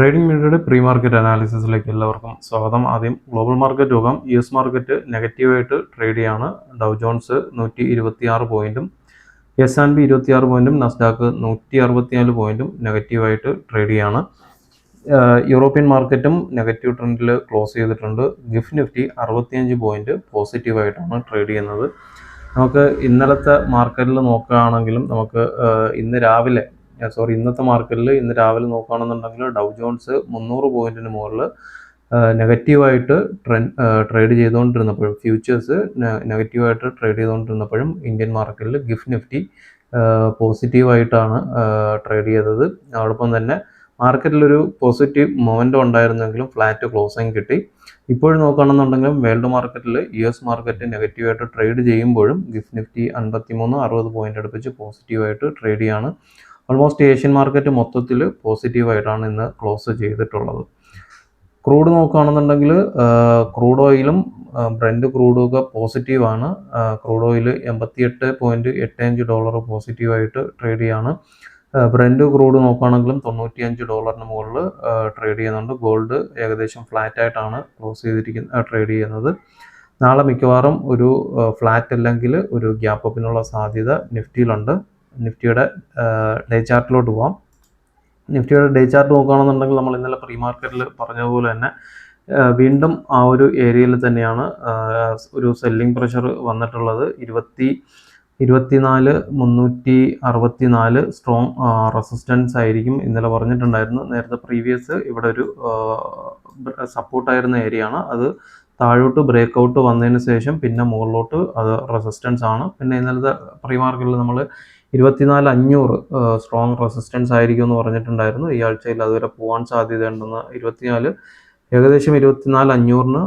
Trading മീഡിയയുടെ pre market അനാലിസിസിലേക്ക് എല്ലാവർക്കും സ്വാഗതം. ആദ്യം ഗ്ലോബൽ മാർക്കറ്റ് നോക്കാം. US മാർക്കറ്റ് നെഗറ്റീവായിട്ട് ട്രേഡ് ചെയ്യാണ്. ഡൗ ജോൺസ് 126 പോയിന്റും S&P 26 പോയിന്റും നസ്ഡാക്ക് 164 പോയിന്റും നെഗറ്റീവായിട്ട് ട്രേഡ് ചെയ്യാണ്. യൂറോപ്യൻ മാർക്കറ്റും നെഗറ്റീവ് ട്രെൻഡിൽ ക്ലോസ് ചെയ്തിട്ടുണ്ട്. ഗിഫ് നിഫ്റ്റി 65 പോയിന്റ് പോസിറ്റീവായിട്ടാണ് ട്രേഡ് ചെയ്യുന്നത്. നമുക്ക് ഇന്നലത്തെ മാർക്കറ്റിൽ നോക്കുകയാണെങ്കിലും നമുക്ക് ഇന്നത്തെ മാർക്കറ്റിൽ ഇന്ന് രാവിലെ നോക്കുകയാണെന്നുണ്ടെങ്കിൽ ഡൗ ജോൺസ് 300 പോയിന്റിന് മുകളിൽ നെഗറ്റീവായിട്ട് ട്രേഡ് ചെയ്തുകൊണ്ടിരുന്നപ്പോഴും ഫ്യൂച്ചേഴ്സ് നെഗറ്റീവായിട്ട് ട്രേഡ് ചെയ്തുകൊണ്ടിരുന്നപ്പോഴും ഇന്ത്യൻ മാർക്കറ്റിൽ ഗിഫ് നിഫ്റ്റി പോസിറ്റീവായിട്ടാണ് ട്രേഡ് ചെയ്തത്. അതോടൊപ്പം തന്നെ മാർക്കറ്റിലൊരു പോസിറ്റീവ് മൊമെൻറ്റം ഉണ്ടായിരുന്നെങ്കിലും ഫ്ലാറ്റ് ക്ലോസിങ് കിട്ടി. ഇപ്പോഴും നോക്കുകയാണെന്നുണ്ടെങ്കിലും വേൾഡ് മാർക്കറ്റിൽ US മാർക്കറ്റ് നെഗറ്റീവായിട്ട് ട്രേഡ് ചെയ്യുമ്പോഴും ഗിഫ് നിഫ്റ്റി 53-60 പോയിന്റ് അടുപ്പിച്ച് പോസിറ്റീവായിട്ട് ട്രേഡ് ചെയ്യാണ്. ഓൾമോസ്റ്റ് ഏഷ്യൻ മാർക്കറ്റ് മൊത്തത്തിൽ പോസിറ്റീവായിട്ടാണ് ഇന്ന് ക്ലോസ് ചെയ്തിട്ടുള്ളത്. ക്രൂഡ് നോക്കുകയാണെന്നുണ്ടെങ്കിൽ ക്രൂഡ് ഓയിലും ബ്രന്റ് ക്രൂഡും ഒക്കെ പോസിറ്റീവാണ്. ക്രൂഡ് ഓയിൽ $88.85 പോസിറ്റീവായിട്ട് ട്രേഡ് ചെയ്യാണ്. ബ്രന്റ് ക്രൂഡ് നോക്കുകയാണെങ്കിലും $95 മുകളിൽ ട്രേഡ് ചെയ്യുന്നുണ്ട്. ഗോൾഡ് ഏകദേശം ഫ്ലാറ്റ് ആയിട്ടാണ് ട്രേഡ് ചെയ്യുന്നത്. നാളെ മിക്കവാറും ഒരു ഫ്ലാറ്റ് അല്ലെങ്കിൽ ഒരു ഗ്യാപ്പ് അപ്പിനുള്ള സാധ്യത നിഫ്റ്റിയിലുണ്ട്. നിഫ്റ്റിയുടെ ഡേ ചാർട്ടിലോട്ട് പോകാം. നിഫ്റ്റിയുടെ ഡേ ചാർട്ട് നോക്കുകയാണെന്നുണ്ടെങ്കിൽ നമ്മൾ ഇന്നലെ പ്രീ മാർക്കറ്റിൽ പറഞ്ഞതുപോലെ തന്നെ വീണ്ടും ആ ഒരു ഏരിയയിൽ തന്നെയാണ് ഒരു സെല്ലിംഗ് പ്രഷർ വന്നിട്ടുള്ളത്. 24,364 സ്ട്രോങ് റെസിസ്റ്റൻസ് ആയിരിക്കും ഇന്നലെ പറഞ്ഞിട്ടുണ്ടായിരുന്നു. നേരത്തെ പ്രീവിയസ് ഇവിടെ ഒരു സപ്പോർട്ടായിരുന്ന ഏരിയ ആണ്. അത് താഴോട്ട് ബ്രേക്ക് ഔട്ട് വന്നതിന് ശേഷം പിന്നെ മുകളിലോട്ട് അത് റെസിസ്റ്റൻസ് ആണ്. പിന്നെ ഇന്നലത്തെ പ്രീ മാർക്കറ്റിൽ നമ്മൾ 24,500 സ്ട്രോങ് റെസിസ്റ്റൻസ് ആയിരിക്കും എന്ന് പറഞ്ഞിട്ടുണ്ടായിരുന്നു. ഈ ആഴ്ചയിൽ അതുവരെ പോകാൻ സാധ്യതയുണ്ടെന്ന്. ഏകദേശം 24,500-ന്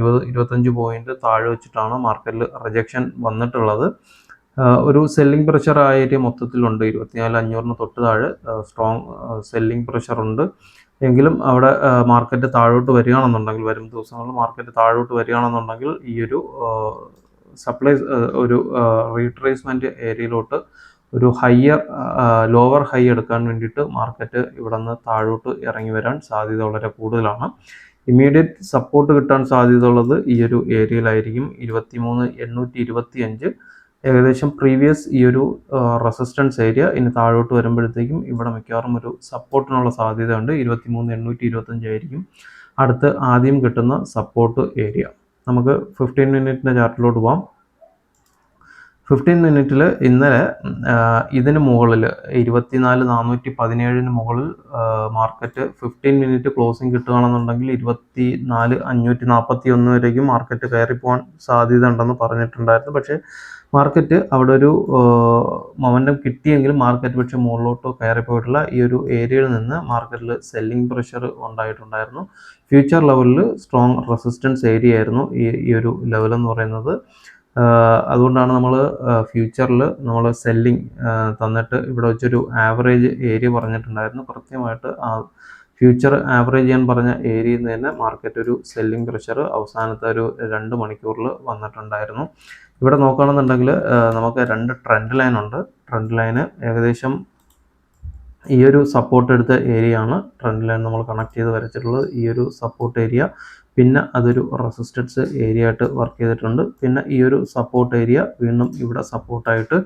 20-25 പോയിന്റ് താഴെ വെച്ചിട്ടാണ് മാർക്കറ്റിൽ റിജക്ഷൻ വന്നിട്ടുള്ളത്. ഒരു സെല്ലിംഗ് പ്രഷർ ആ ഏരിയ മൊത്തത്തിലുണ്ട്. 24,500-ന് തൊട്ട് താഴെ സ്ട്രോങ് സെല്ലിംഗ് പ്രഷർ ഉണ്ട്. എങ്കിലും അവിടെ മാർക്കറ്റ് താഴോട്ട് വരികയാണെന്നുണ്ടെങ്കിൽ വരും ദിവസങ്ങളിൽ മാർക്കറ്റ് താഴോട്ട് വരികയാണെന്നുണ്ടെങ്കിൽ ഈ ഒരു ഒരു റീട്രേസ്മെൻറ്റ് ഏരിയയിലോട്ട് ഒരു ലോവർ ഹൈ എടുക്കാൻ വേണ്ടിയിട്ട് മാർക്കറ്റ് ഇവിടെ നിന്ന് താഴോട്ട് ഇറങ്ങി വരാൻ സാധ്യത വളരെ കൂടുതലാണ്. ഇമ്മീഡിയറ്റ് സപ്പോർട്ട് കിട്ടാൻ സാധ്യതയുള്ളത് ഈ ഒരു ഏരിയയിലായിരിക്കും. 23,825 ഏകദേശം പ്രീവിയസ് ഈ ഒരു റെസിസ്റ്റൻസ് ഏരിയ. ഇനി താഴോട്ട് വരുമ്പോഴത്തേക്കും ഇവിടെ മിക്കവാറും ഒരു സപ്പോർട്ടിനുള്ള സാധ്യതയുണ്ട്. 23,825 ആയിരിക്കും അടുത്ത് ആദ്യം കിട്ടുന്ന സപ്പോർട്ട് ഏരിയ. നമുക്ക് 15 മിനിറ്റിൻ്റെ ചാർട്ടിലോട്ട് പോകാം. 15 മിനിറ്റിൽ ഇന്നലെ ഇതിന് മുകളിൽ 24,417-ന് മുകളിൽ മാർക്കറ്റ് 15 മിനിറ്റ് ക്ലോസിങ് കിട്ടുകയാണെന്നുണ്ടെങ്കിൽ 24,541 വരേക്കും മാർക്കറ്റ് കയറിപ്പോകാൻ സാധ്യത ഉണ്ടെന്ന് പറഞ്ഞിട്ടുണ്ടായിരുന്നു. പക്ഷേ മാർക്കറ്റ് അവിടെ ഒരു മൊമെൻറ്റം കിട്ടിയെങ്കിലും മാർക്കറ്റ് പക്ഷേ മുകളിലോട്ടോ കയറിപ്പോയിട്ടില്ല. ഈ ഒരു ഏരിയയിൽ നിന്ന് മാർക്കറ്റിൽ സെല്ലിംഗ് പ്രഷർ ഉണ്ടായിട്ടുണ്ടായിരുന്നു. ഫ്യൂച്ചർ ലെവലിൽ സ്ട്രോങ് റെസിസ്റ്റൻസ് ഏരിയ ആയിരുന്നു ഈ ഒരു ലെവൽ എന്ന് പറയുന്നത്. അതുകൊണ്ടാണ് നമ്മൾ ഫ്യൂച്ചറിൽ നമ്മൾ സെല്ലിംഗ് തന്നിട്ട് ഇവിടെ വെച്ചൊരു ആവറേജ് ഏരിയ പറഞ്ഞിട്ടുണ്ടായിരുന്നു. കൃത്യമായിട്ട് ആ ഫ്യൂച്ചർ ആവറേജ് ചെയ്യാൻ പറഞ്ഞ ഏരിയയിൽ നിന്ന് തന്നെ മാർക്കറ്റ് ഒരു സെല്ലിംഗ് പ്രഷർ അവസാനത്തെ ഒരു 2 മണിക്കൂറിൽ വന്നിട്ടുണ്ടായിരുന്നു. ഇവിടെ നോക്കുകയാണെന്നുണ്ടെങ്കിൽ നമുക്ക് 2 ട്രെൻഡ് ലൈൻ ഉണ്ട്. ട്രെൻഡ് ലൈന് ഏകദേശം ഈ ഒരു സപ്പോർട്ട് എടുത്ത ഏരിയ ആണ്. ട്രെൻഡ് ലൈൻ നമ്മൾ കണക്ട് ചെയ്ത് വരച്ചിട്ടുള്ളത് ഈ ഒരു സപ്പോർട്ട് ഏരിയ. പിന്നെ അതൊരു റെസിസ്റ്റൻസ് ഏരിയ ആയിട്ട് വർക്ക് ചെയ്തിട്ടുണ്ട്. പിന്നെ ഈ ഒരു സപ്പോർട്ട് ഏരിയ വീണ്ടും ഇവിടെ സപ്പോർട്ടായിട്ട്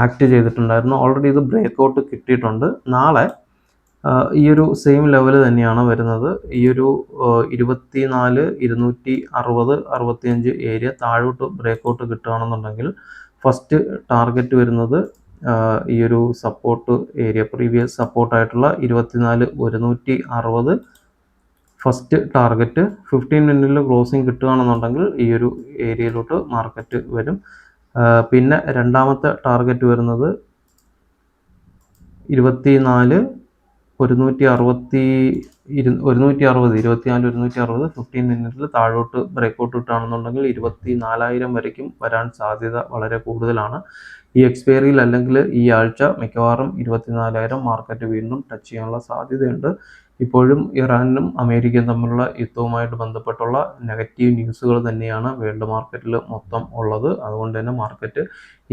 ആക്ട് ചെയ്തിട്ടുണ്ടായിരുന്നു. ഓൾറെഡി ഇത് ബ്രേക്ക് ഔട്ട് കിട്ടിയിട്ടുണ്ട്. നാളെ ഈ ഒരു സെയിം ലെവൽ തന്നെയാണ് വരുന്നത്. ഈ ഒരു 24,260-65 ഏരിയ താഴോട്ട് ബ്രേക്ക് ഔട്ട് കിട്ടുകയാണെന്നുണ്ടെങ്കിൽ ഫസ്റ്റ് ടാർഗറ്റ് വരുന്നത് ഈ ഒരു സപ്പോർട്ട് ഏരിയ പ്രീവിയസ് സപ്പോർട്ടായിട്ടുള്ള 24,160 ഫസ്റ്റ് ടാർഗറ്റ്. 15 മിനിറ്റിൽ ക്ലോസിങ് കിട്ടുകയാണെന്നുണ്ടെങ്കിൽ ഈ ഒരു ഏരിയയിലോട്ട് മാർക്കറ്റ് വരും. പിന്നെ രണ്ടാമത്തെ ടാർഗറ്റ് വരുന്നത് 24,160 15 മിനിറ്റിൽ താഴോട്ട് ബ്രേക്ക് ഔട്ട് കിട്ടുകയാണെന്നുണ്ടെങ്കിൽ 24,000 വരയ്ക്കും വരാൻ സാധ്യത വളരെ കൂടുതലാണ്. ഈ എക്സ്പയറിയിൽ അല്ലെങ്കിൽ ഈ ആഴ്ച മിക്കവാറും 24,000 മാർക്കറ്റ് വീണ്ടും ടച്ച് ചെയ്യാനുള്ള സാധ്യതയുണ്ട്. ഇപ്പോഴും ഇറാനും അമേരിക്കയും തമ്മിലുള്ള യുദ്ധവുമായിട്ട് ബന്ധപ്പെട്ടുള്ള നെഗറ്റീവ് ന്യൂസുകൾ തന്നെയാണ് വേൾഡ് മാർക്കറ്റിൽ മൊത്തം ഉള്ളത്. അതുകൊണ്ട് തന്നെ മാർക്കറ്റ്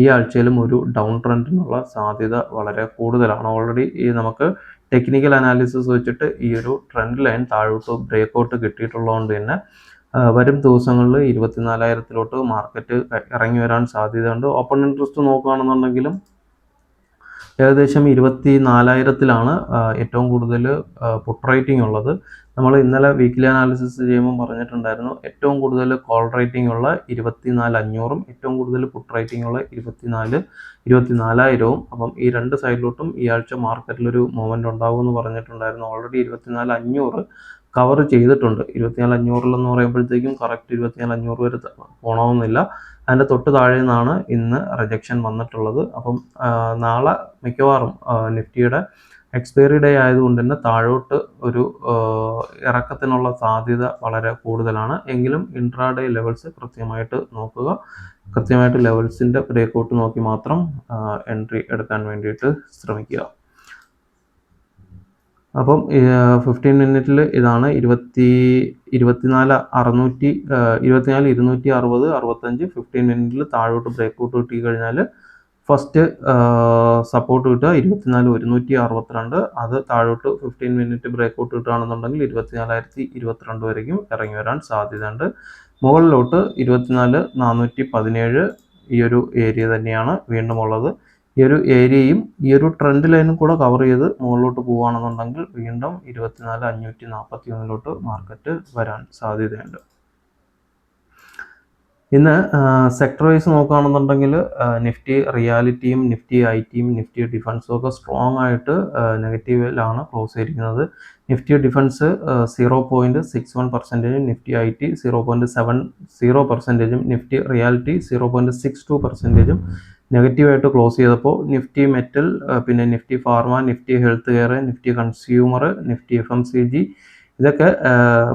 ഈ ആഴ്ചയിലും ഒരു ഡൗൺ ട്രെൻഡിനുള്ള സാധ്യത വളരെ കൂടുതലാണ്. ഓൾറെഡി നമുക്ക് ടെക്നിക്കൽ അനാലിസിസ് വെച്ചിട്ട് ഈ ഒരു ട്രെൻഡ് ലൈൻ താഴോട്ട് ബ്രേക്കൗട്ട് കിട്ടിയിട്ടുള്ളതുകൊണ്ട് തന്നെ വരും ദിവസങ്ങളിൽ 24,000-ലോട്ട് മാർക്കറ്റ് ഇറങ്ങി വരാൻ സാധ്യതയുണ്ട്. ഓപ്പൺ ഇൻട്രസ്റ്റ് നോക്കുകയാണെന്നുണ്ടെങ്കിലും ഏകദേശം 24,000-ലാണ് ഏറ്റവും കൂടുതൽ പുട്ട് റേറ്റിംഗ് ഉള്ളത്. നമ്മൾ ഇന്നലെ വീക്ക്ലി അനാലിസിസ് ചെയ്യുമ്പോൾ പറഞ്ഞിട്ടുണ്ടായിരുന്നു, ഏറ്റവും കൂടുതൽ കോൾ റേറ്റിംഗ് ഉള്ള 24,500-ഉം ഏറ്റവും കൂടുതൽ പുട്ട് റേറ്റിംഗ് ഉള്ള 24,000-ഉം. അപ്പം ഈ രണ്ട് സൈഡിലോട്ടും ഈ ആഴ്ച മാർക്കറ്റിലൊരു മൂവ്മെൻറ്റ് ഉണ്ടാകുമെന്ന് പറഞ്ഞിട്ടുണ്ടായിരുന്നു. ഓൾറെഡി 24,500 കവർ ചെയ്തിട്ടുണ്ട്. 24,500 പറയുമ്പോഴത്തേക്കും കറക്റ്റ് 24,500 വരെ പോകണമെന്നില്ല. അതിൻ്റെ തൊട്ട് താഴെ നിന്നാണ് ഇന്ന് റിജക്ഷൻ വന്നിട്ടുള്ളത്. അപ്പം നാളെ മിക്കവാറും നിഫ്റ്റിയുടെ എക്സ്പയറി ഡേ ആയതുകൊണ്ട് തന്നെ താഴോട്ട് ഒരു ഇറക്കത്തിനുള്ള സാധ്യത വളരെ കൂടുതലാണ്. എങ്കിലും ഇൻട്രാഡേ ലെവൽസ് കൃത്യമായിട്ട് നോക്കുക. കൃത്യമായിട്ട് ലെവൽസിൻ്റെ ബ്രേക്കൗട്ട് നോക്കി മാത്രം എൻട്രി എടുക്കാൻ വേണ്ടിയിട്ട് ശ്രമിക്കുക. അപ്പം 15 മിനിറ്റിൽ ഇതാണ് 24,260, 65 15 മിനിറ്റിൽ താഴോട്ട് ബ്രേക്കൗട്ട് കിട്ടി കഴിഞ്ഞാൽ ഫസ്റ്റ് സപ്പോർട്ട് കിട്ടുക 24,162. അത് താഴോട്ട് 15 മിനിറ്റ് ബ്രേക്കൗട്ട് കിട്ടുകയാണെന്നുണ്ടെങ്കിൽ 24,022 വരേക്കും ഇറങ്ങി വരാൻ സാധ്യതയുണ്ട്. മുകളിലോട്ട് 24,417 ഈ ഒരു ഏരിയ തന്നെയാണ് വീണ്ടും ഉള്ളത്. ഈ ഒരു ഏരിയയും ഈ ഒരു ട്രെൻഡ് ലൈനും കൂടെ കവർ ചെയ്ത് മുകളിലോട്ട് പോവുകയാണെന്നുണ്ടെങ്കിൽ വീണ്ടും 24,541-ലോട്ട് മാർക്കറ്റ് വരാൻ സാധ്യതയുണ്ട്. ഇന്ന് സെക്ടർ വൈസ് നോക്കുകയാണെന്നുണ്ടെങ്കിൽ നിഫ്റ്റി റിയാലിറ്റിയും നിഫ്റ്റി ഐ ടിയും നിഫ്റ്റി ഡിഫൻസും ഒക്കെ സ്ട്രോങ് ആയിട്ട് നെഗറ്റീവിലാണ് ക്ലോസ് ചെയ്തിരിക്കുന്നത്. Nifty defence 0.61%, Nifty I T 0.70%, Nifty reality 0.62% നെഗറ്റീവായിട്ട് ക്ലോസ് ചെയ്തപ്പോൾ നിഫ്റ്റി മെറ്റൽ, പിന്നെ Nifty pharma, Nifty health care, Nifty consumer, Nifty FMCG ഇതൊക്കെ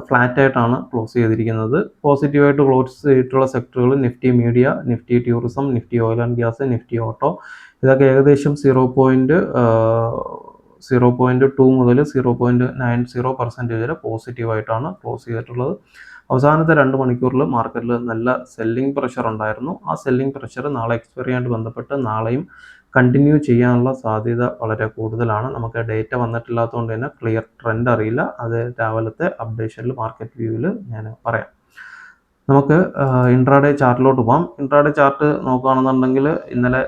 ഫ്ലാറ്റ് ആയിട്ടാണ് ക്ലോസ് ചെയ്തിരിക്കുന്നത്. പോസിറ്റീവായിട്ട് ക്ലോസ് ചെയ്തിട്ടുള്ള സെക്ടറുകൾ Nifty media, Nifty tourism, Nifty oil and gas, Nifty auto ഇതൊക്കെ ഏകദേശം 0.2 മുതൽ 0.90% വരെ പോസിറ്റീവായിട്ടാണ് ക്ലോസ് ചെയ്തിട്ടുള്ളത്. അവസാനത്തെ 2 മണിക്കൂറിൽ മാർക്കറ്റിൽ നല്ല സെല്ലിംഗ് പ്രഷർ ഉണ്ടായിരുന്നു. ആ സെല്ലിംഗ് പ്രഷർ നാളെ എക്സ്പയറിയായിട്ട് ബന്ധപ്പെട്ട് നാളെയും കണ്ടിന്യൂ ചെയ്യാനുള്ള സാധ്യത വളരെ കൂടുതലാണ്. നമുക്ക് ഡേറ്റ വന്നിട്ടില്ലാത്തതുകൊണ്ട് തന്നെ ക്ലിയർ ട്രെൻഡ് അറിയില്ല. അത് രാവിലത്തെ അപ്ഡേഷനിൽ മാർക്കറ്റ് വ്യൂവിൽ ഞാൻ പറയാം. നമുക്ക് ഇൻട്രാഡേ ചാർട്ടിലോട്ട് പോകാം. ഇൻട്രാഡേ ചാർട്ട് നോക്കുകയാണെന്നുണ്ടെങ്കിൽ ഇന്നലെ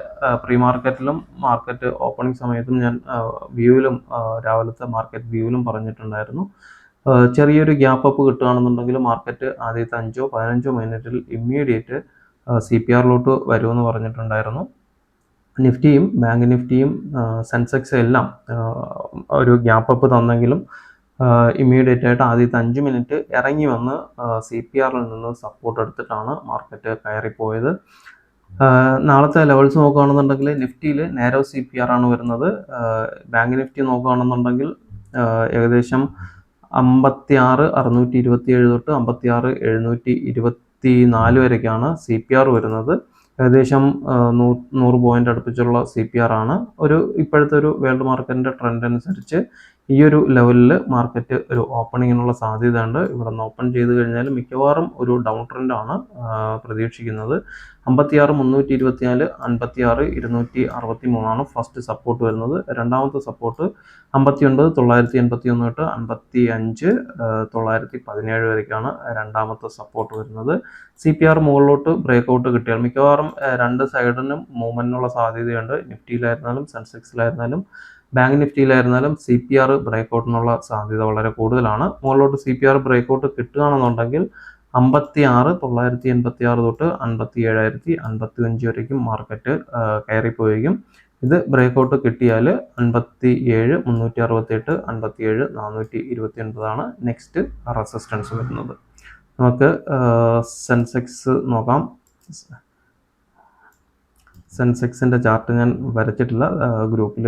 പ്രീ മാർക്കറ്റിലും മാർക്കറ്റ് ഓപ്പണിംഗ് സമയത്തും ഞാൻ വ്യൂവിലും രാവിലത്തെ മാർക്കറ്റ് വ്യൂവിലും പറഞ്ഞിട്ടുണ്ടായിരുന്നു, ചെറിയൊരു ഗ്യാപ്പ് അപ്പ് കിട്ടുകയാണെന്നുണ്ടെങ്കിൽ മാർക്കറ്റ് ആദ്യത്തെ 5-15 മിനിറ്റിൽ ഇമ്മീഡിയറ്റ് CPR-ലോട്ട് വരുമെന്ന് പറഞ്ഞിട്ടുണ്ടായിരുന്നു. നിഫ്റ്റിയും ബാങ്ക് നിഫ്റ്റിയും സെൻസെക്സ് എല്ലാം ഒരു ഗ്യാപ്പ് അപ്പ് തന്നെങ്കിലും ഇമ്മീഡിയറ്റ് ആയിട്ട് ആദ്യത്തെ 5 മിനിറ്റ് ഇറങ്ങി വന്ന് CPR-ൽ നിന്ന് സപ്പോർട്ട് എടുത്തിട്ടാണ് മാർക്കറ്റ് കയറിപ്പോയത്. നാളത്തെ ലെവൽസ് നോക്കുകയാണെന്നുണ്ടെങ്കിൽ നിഫ്റ്റിയിൽ നാരോ CPR ആണ് വരുന്നത്. ബാങ്ക് നിഫ്റ്റി നോക്കുകയാണെന്നുണ്ടെങ്കിൽ ഏകദേശം 56,627 തൊട്ട് 56,724 വരേക്കാണ് CPR വരുന്നത്. ഏകദേശം 100 പോയിന്റ് അടുപ്പിച്ചുള്ള CPR ആണ്. ഇപ്പോഴത്തെ ഒരു വേൾഡ് മാർക്കറ്റിൻ്റെ ട്രെൻഡ് അനുസരിച്ച് ഈ ഒരു ലെവലിൽ മാർക്കറ്റ് ഒരു ഓപ്പണിങ്ങിനുള്ള സാധ്യതയുണ്ട്. ഇവിടെ നിന്ന് ഓപ്പൺ ചെയ്ത് കഴിഞ്ഞാൽ മിക്കവാറും ഒരു ഡൗൺ ട്രെൻഡാണ് പ്രതീക്ഷിക്കുന്നത്. 56,324, 56,263 ഫസ്റ്റ് സപ്പോർട്ട് വരുന്നത്. രണ്ടാമത്തെ സപ്പോർട്ട് 59,981 തൊട്ട് 55,917 വരേക്കാണ് രണ്ടാമത്തെ സപ്പോർട്ട് വരുന്നത്. CPR മുകളിലോട്ട് ബ്രേക്കൗട്ട് കിട്ടിയാൽ മിക്കവാറും രണ്ട് സൈഡിനും മൂവ്മെന്റിനുള്ള സാധ്യതയുണ്ട്. നിഫ്റ്റിയിലായിരുന്നാലും സെൻസെക്സിലായിരുന്നാലും ബാങ്ക് നിഫ്റ്റിയിലായിരുന്നാലും CPR ബ്രേക്കൗട്ടിനുള്ള സാധ്യത വളരെ കൂടുതലാണ്. മുകളിലോട്ട് CPR ബ്രേക്കൗട്ട് കിട്ടുകയാണെന്നുണ്ടെങ്കിൽ 56,986 തൊട്ട് 57,055 വരേക്കും മാർക്കറ്റ് കയറിപ്പോയിരിക്കും. ഇത് ബ്രേക്കൗട്ട് കിട്ടിയാൽ 57,368, 57,429 നെക്സ്റ്റ് റെസിസ്റ്റൻസ് വരുന്നത്. നമുക്ക് സെൻസെക്സ് നോക്കാം. സെൻസെക്സിൻ്റെ ചാർട്ട് ഞാൻ വരച്ചിട്ടില്ല, ഗ്രൂപ്പിൽ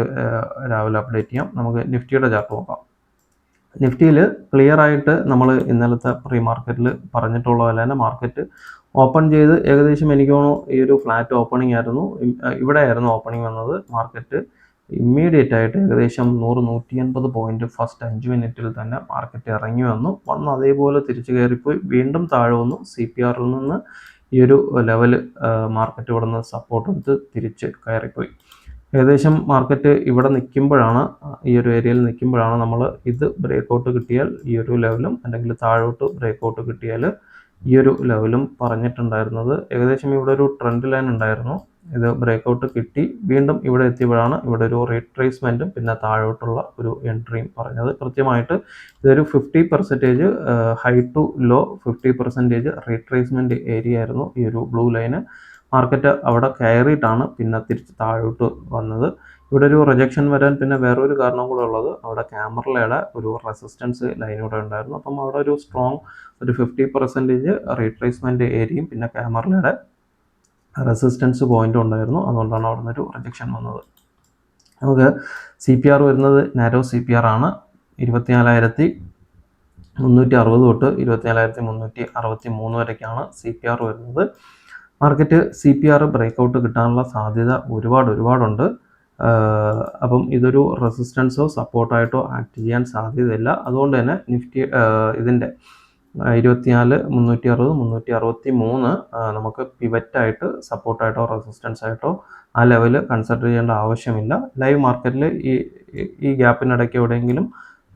രാവിലെ അപ്ഡേറ്റ് ചെയ്യാം. നമുക്ക് നിഫ്റ്റിയുടെ ചാർട്ട് നോക്കാം. നിഫ്റ്റിയിൽ ക്ലിയർ ആയിട്ട് നമ്മൾ ഇന്നലത്തെ പ്രീ മാർക്കറ്റിൽ പറഞ്ഞിട്ടുള്ള പോലെ തന്നെ മാർക്കറ്റ് ഓപ്പൺ ചെയ്ത് ഏകദേശം എനിക്ക് തോന്നുന്നു ഈ ഒരു ഫ്ലാറ്റ് ഓപ്പണിംഗ് ആയിരുന്നു. ഇവിടെ ആയിരുന്നു ഓപ്പണിംഗ് വന്നത്. മാർക്കറ്റ് ഇമ്മീഡിയറ്റ് ആയിട്ട് ഏകദേശം 100-180 പോയിന്റ് ഫസ്റ്റ് 5 മിനിറ്റിൽ തന്നെ മാർക്കറ്റ് ഇറങ്ങി വന്നു അതേപോലെ തിരിച്ചു കയറിപ്പോയി വീണ്ടും താഴെ വന്നു. CPR-ൽ നിന്ന് ഈ ഒരു ലെവൽ മാർക്കറ്റ് ഇവിടെ നിന്ന് സപ്പോർട്ട് എടുത്ത് തിരിച്ച് കയറിപ്പോയി. ഏകദേശം മാർക്കറ്റ് ഇവിടെ നിൽക്കുമ്പോഴാണ്, ഈ ഒരു ഏരിയയിൽ നിൽക്കുമ്പോഴാണ് നമ്മൾ ഇത് ബ്രേക്കൗട്ട് കിട്ടിയാൽ ഈ ഒരു ലെവലും, അല്ലെങ്കിൽ താഴോട്ട് ബ്രേക്കൗട്ട് കിട്ടിയാൽ ഈ ഒരു ലെവലും പറഞ്ഞിട്ടുണ്ടായിരുന്നത്. ഏകദേശം ഇവിടെ ഒരു ട്രെൻഡ് ലൈൻ ഉണ്ടായിരുന്നു. ഇത് ബ്രേക്കൗട്ട് കിട്ടി വീണ്ടും ഇവിടെ എത്തിയപ്പോഴാണ് ഇവിടെ ഒരു റീട്രേസ്മെൻറ്റും പിന്നെ താഴോട്ടുള്ള ഒരു എൻട്രിയും പറഞ്ഞത്. കൃത്യമായിട്ട് ഇതൊരു 50% high to low, 50% retracement area ആയിരുന്നു ഈ ഒരു ബ്ലൂ ലൈന്. മാർക്കറ്റ് അവിടെ കയറിയിട്ടാണ് പിന്നെ തിരിച്ച് താഴോട്ട് വന്നത്. ഇവിടെ ഒരു റിജക്ഷൻ വരാൻ പിന്നെ വേറൊരു കാരണം കൂടെ ഉള്ളത്, അവിടെ ക്യാമറയുടെ ഒരു റെസിസ്റ്റൻസ് ലൈൻ കൂടെ ഉണ്ടായിരുന്നു. അപ്പം അവിടെ ഒരു സ്ട്രോങ് ഒരു 50% റീട്രേസ്മെൻറ്റ് ഏരിയയും പിന്നെ ക്യാമറയുടെ റെസിസ്റ്റൻസ് പോയിന്റും ഉണ്ടായിരുന്നു. അതുകൊണ്ടാണ് അവിടെ നിന്നൊരു റിജക്ഷൻ വന്നത്. നമുക്ക് CPR വരുന്നത് നാരോ CPR ആണ്. 24,360 തൊട്ട് 24,363 വരെയൊക്കെയാണ് CPR വരുന്നത്. മാർക്കറ്റ് CPR ബ്രേക്കൗട്ട് കിട്ടാനുള്ള സാധ്യത ഒരുപാടുണ്ട്. അപ്പം ഇതൊരു റെസിസ്റ്റൻസോ സപ്പോർട്ടായിട്ടോ ആക്ട് ചെയ്യാൻ സാധ്യതയില്ല. അതുകൊണ്ട് തന്നെ നിഫ്റ്റി ഇതിൻ്റെ 24,360, 363 നമുക്ക് പിവറ്റായിട്ട് സപ്പോർട്ടായിട്ടോ റെസിസ്റ്റൻസ് ആയിട്ടോ ആ ലെവൽ കൺസിഡർ ചെയ്യേണ്ട ആവശ്യമില്ല. ലൈവ് മാർക്കറ്റിൽ ഈ ഗ്യാപ്പിനിടയ്ക്ക് എവിടെയെങ്കിലും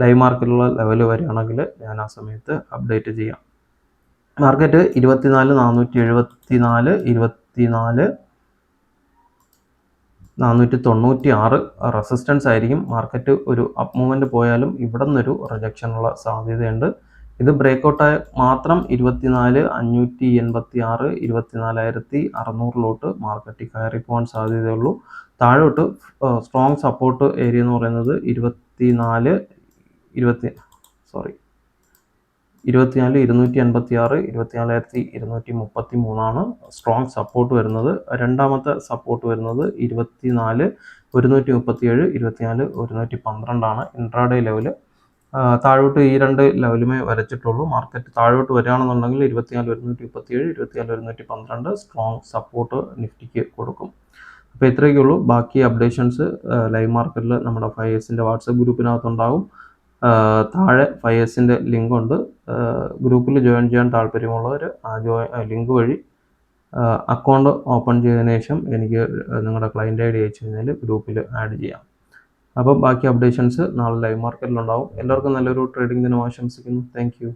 ലൈവ് മാർക്കറ്റിലുള്ള ലെവൽ വരികയാണെങ്കിൽ ഞാൻ ആ സമയത്ത് അപ്ഡേറ്റ് ചെയ്യാം. മാർക്കറ്റ് 24,496, 24,496 റെസിസ്റ്റൻസ് ആയിരിക്കും. മാർക്കറ്റ് ഒരു അപ്പ് മൂവ്മെൻറ്റ് പോയാലും ഇവിടെ നിന്നൊരു റിജക്ഷനുള്ള സാധ്യതയുണ്ട്. ഇത് ബ്രേക്കൗട്ടായ മാത്രം 24,586, 24,600 മാർക്കറ്റ് കയറി പോകാൻ സാധ്യതയുള്ളൂ. താഴോട്ട് സ്ട്രോങ് സപ്പോർട്ട് ഏരിയ എന്ന് പറയുന്നത് 24,286, 24,233 സ്ട്രോങ് സപ്പോർട്ട് വരുന്നത്. രണ്ടാമത്തെ സപ്പോർട്ട് വരുന്നത് 24,137, 24,112 ഇൻട്രാഡേ ലെവൽ. താഴോട്ട് ഈ രണ്ട് ലെവലുമേ വരച്ചിട്ടുള്ളൂ. മാർക്കറ്റ് താഴോട്ട് വരികയാണെന്നുണ്ടെങ്കിൽ 24,137, 24,112 സ്ട്രോങ് സപ്പോർട്ട് നിഫ്റ്റിക്ക് കൊടുക്കും. അപ്പോൾ ഇത്രയൊക്കെ ഉള്ളൂ. ബാക്കി അപ്ഡേഷൻസ് ലൈവ് മാർക്കറ്റിൽ നമ്മുടെ 5Sൻ്റെ വാട്സപ്പ് ഗ്രൂപ്പിനകത്തുണ്ടാകും. താഴെ 5Sൻ്റെ ലിങ്ക് ഉണ്ട്. ഗ്രൂപ്പിൽ ജോയിൻ ചെയ്യാൻ താല്പര്യമുള്ളവർ ആ ലിങ്ക് വഴി അക്കൗണ്ട് ഓപ്പൺ ചെയ്തതിനു ശേഷം എനിക്ക് നിങ്ങളുടെ ക്ലയൻറ്റ് ID അയച്ചു കഴിഞ്ഞാൽ ഗ്രൂപ്പിൽ ആഡ് ചെയ്യാം. അപ്പം ബാക്കി അപ്ഡേഷൻസ് നാളെ ലൈവ് മാർക്കറ്റിലുണ്ടാവും. എല്ലാവർക്കും നല്ലൊരു ട്രേഡിംഗ് ദിനം ആശംസിക്കുന്നു. Thank you.